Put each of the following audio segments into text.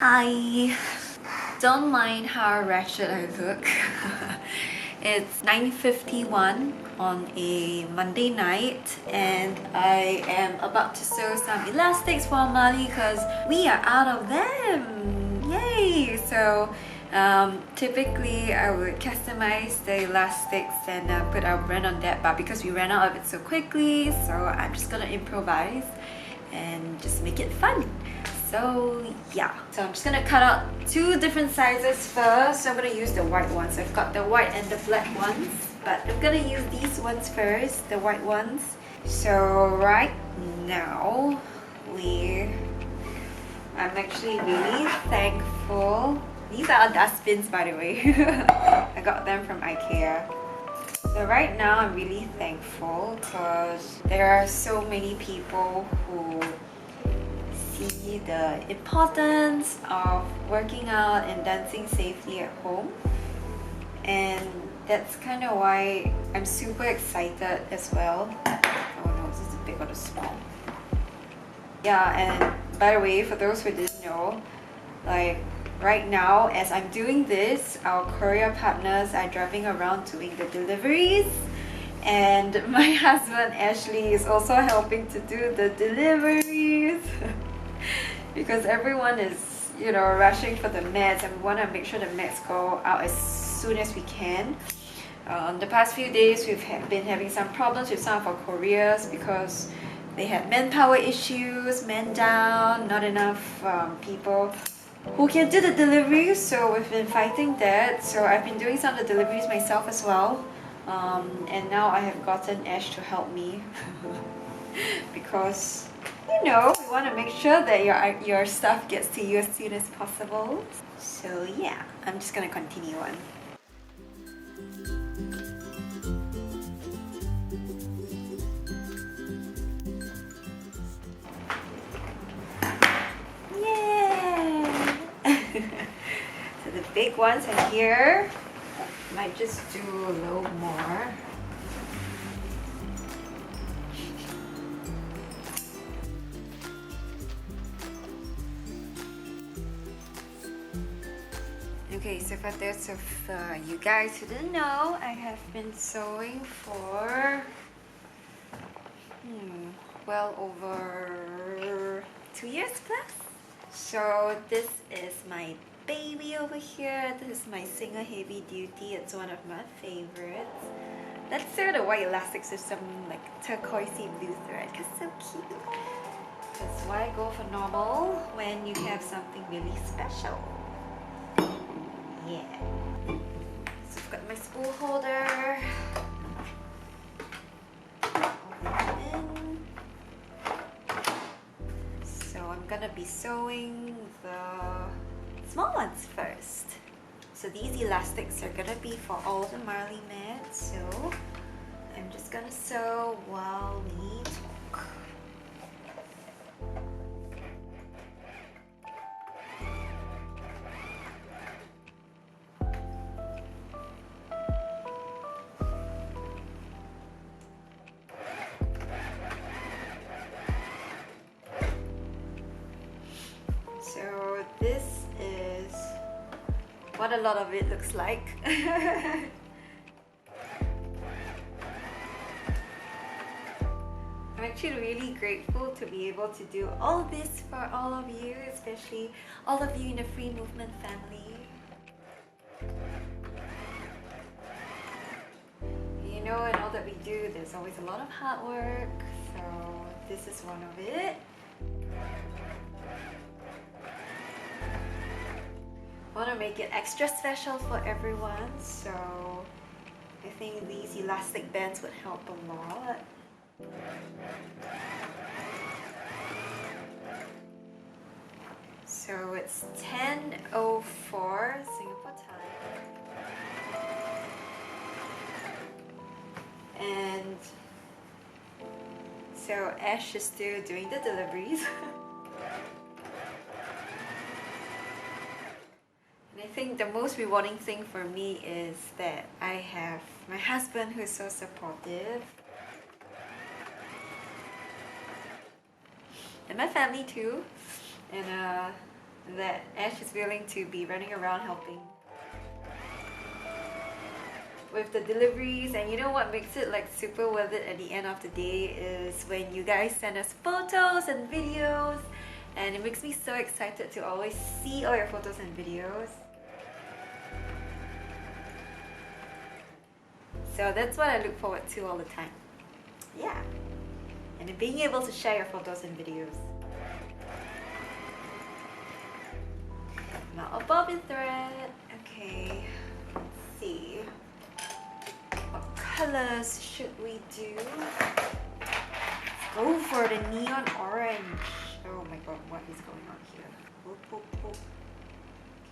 I don't mind how wretched I look. It's 9:51 on a Monday night and I am about to sew some elastics for Marley because we are out of them! Yay! So typically I would customize the elastics and put our brand on that, but because we ran out of it so quickly, so I'm just gonna improvise and just make it fun. So yeah, so I'm just gonna cut out two different sizes first. So I'm gonna use the white ones. I've got the white and the black ones, but I'm gonna use these ones first, the white ones. So right now, I'm actually really thankful. These are dustbins, by the way. I got them from IKEA. So right now I'm really thankful because there are so many people who see the importance of working out and dancing safely at home, and that's kind of why I'm super excited as well. Oh no, is this a big or a small? Yeah, and by the way, for those who didn't know, like right now as I'm doing this, our courier partners are driving around doing the deliveries, and my husband Ashley is also helping to do the deliveries. Because everyone is, rushing for the mats, and we want to make sure the mats go out as soon as we can. The past few days we've been having some problems with some of our couriers because they had manpower issues, man down, not enough people who can do the deliveries, so we've been fighting that. So I've been doing some of the deliveries myself as well, and now I have gotten Ash to help me because we want to make sure that your stuff gets to you as soon as possible. So yeah, I'm just gonna continue on. Yay! So the big ones are here. Might just do a little more. Okay, so for those of you guys who didn't know, I have been sewing for well over 2 years plus. So this is my baby over here. This is my Singer Heavy Duty. It's one of my favorites. Let's sew the white elastics with some like turquoisey blue thread because it's so cute. That's why I go for normal when you have something really special. Yeah. So I've got my spool holder. So I'm gonna be sewing the small ones first. So these elastics are gonna be for all the Marley Mats. So I'm just gonna sew while we talk. So this is what a lot of it looks like. I'm actually really grateful to be able to do all this for all of you, especially all of you in the Free Movement family. In all that we do, there's always a lot of hard work, so this is one of it. I want to make it extra special for everyone, so I think these elastic bands would help a lot. So it's 10:04 Singapore time, and so Ash is still doing the deliveries. And I think the most rewarding thing for me is that I have my husband who is so supportive, and my family too, and that Ash is willing to be running around helping with the deliveries. And you know what makes it like super worth it at the end of the day is when you guys send us photos and videos, and it makes me so excited to always see all your photos and videos. So that's what I look forward to all the time. Yeah. And being able to share your photos and videos. Now a bobbin thread. Okay, let's see. What colors should we do? Let's go for the neon orange. Oh my god, what is going on here? Whoop, whoop, whoop.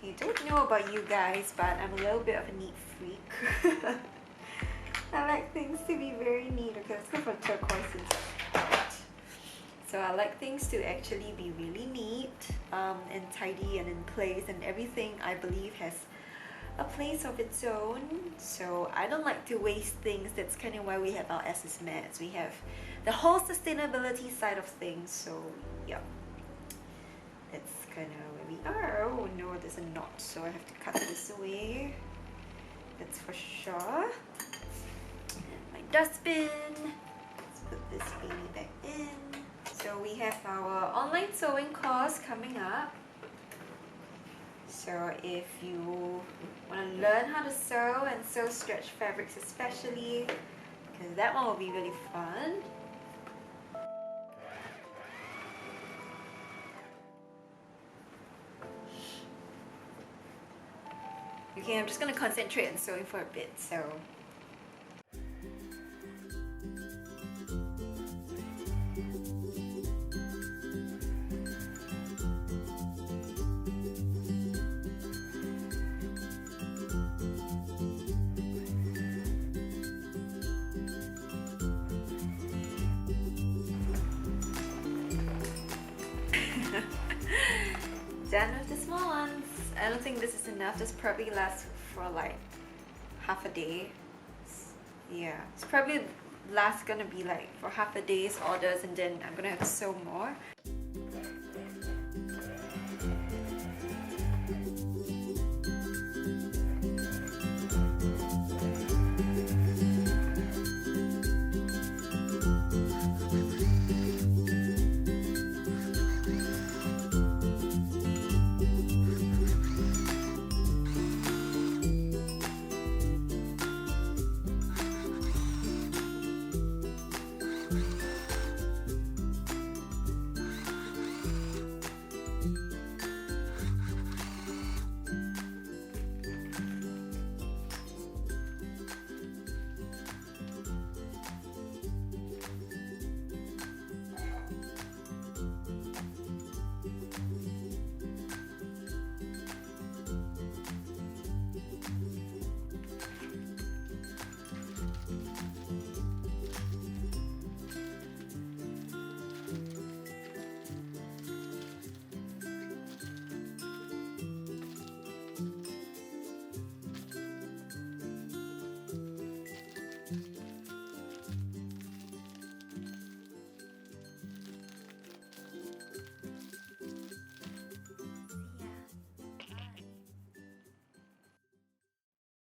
Okay, don't know about you guys, but I'm a little bit of a neat freak. I like things to be very neat. Okay, let's go for turquoise instead. So I like things to actually be really neat and tidy and in place, and everything I believe has a place of its own. So I don't like to waste things. That's kind of why we have our SS mats. We have the whole sustainability side of things. So yeah, that's kind of where we are. Oh no, there's a knot, so I have to cut this away. That's for sure. And my dustbin. Let's put this baby back in. So we have our online sewing course coming up. So if you want to learn how to sew and sew stretch fabrics especially, because that one will be really fun. Okay, I'm just going to concentrate on sewing for a bit, so... Done with the small ones. I don't think this is enough. This probably lasts for like half a day. Yeah, it's probably gonna be like for half a day's orders, and then I'm gonna have to sew more.